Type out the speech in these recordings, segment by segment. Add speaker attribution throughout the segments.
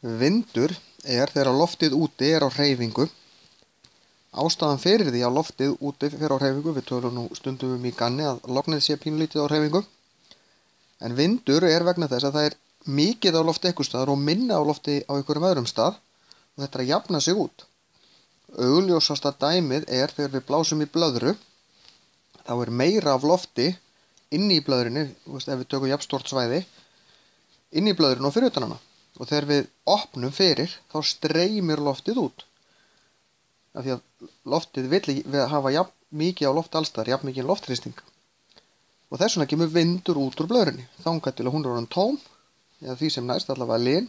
Speaker 1: Vindur er þegar loftið úti er á hreyfingu. Ástæðan fyrir því að loftið úti fer á hreyfingu, við tölum nú stundum í ganni að lognið sé pínlítið á hreyfingu. En vindur er vegna þess að það er mikið á lofti einhvers staðar og minna á lofti á einhverjum öðrum stað og þetta er að jafna sig út. Augljósasta dæmið er þegar við blásum í blöðru, þá er meira af lofti inni í blöðrunni, ef við tökum jafnstórt svæði, inni í blöðrunni og fyrir utan hana. Og þegar við opnum fyrir, þá streymir loftið út. Af því að loftið vill hafa jafn mikið á loft allstaðar, jafn mikið loftþrýsting. Og þess vegna kemur vindur út úr blöðrunni, þangað til að hún er orðin tóm, eða því sem næst allavega lin,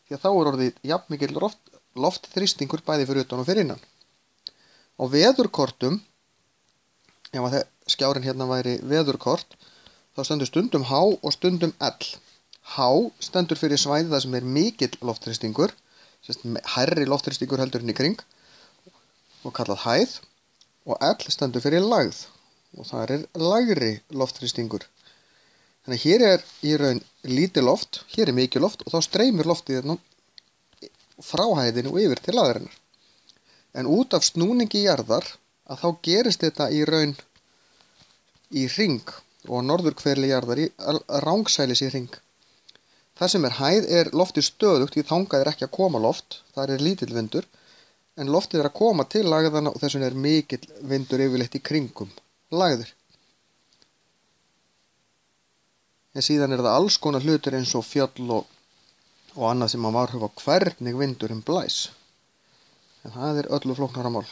Speaker 1: því að þá er orðið jafn mikið loftþrýstingur bæði fyrir utan og fyrir innan. Á veðurkortum, ef að skjárinn hérna væri veðurkort, þá stendur stundum H og stundum L. H stendur fyrir svæði þar sem er mikill loftþrýstingur, hærri loftþrýstingur heldur en í kring, og kallað hæð, og L stendur fyrir lægð, og það er lægri loftþrýstingur. Þannig að hér er í raun lítið loft, hér er mikið loft, og þá streymir loftið frá hæðinu og yfir til lægðarinnar. En út af snúningi jarðar, að þá gerist þetta í raun í hring, og norðurhverli jarðar í rangsælis í hring. Það sem er hæð er loftið stöðugt, því þangað er ekki að koma loft, þar er lítill vindur, en loftið er að koma til lægðana og þess vegna er mikill vindur yfirleitt í kringum lægðir. En síðan er það alls konar hlutir eins og fjöll og annað sem má varhuga hvernig vindurinn blæs. En það er öllu flóknara mál.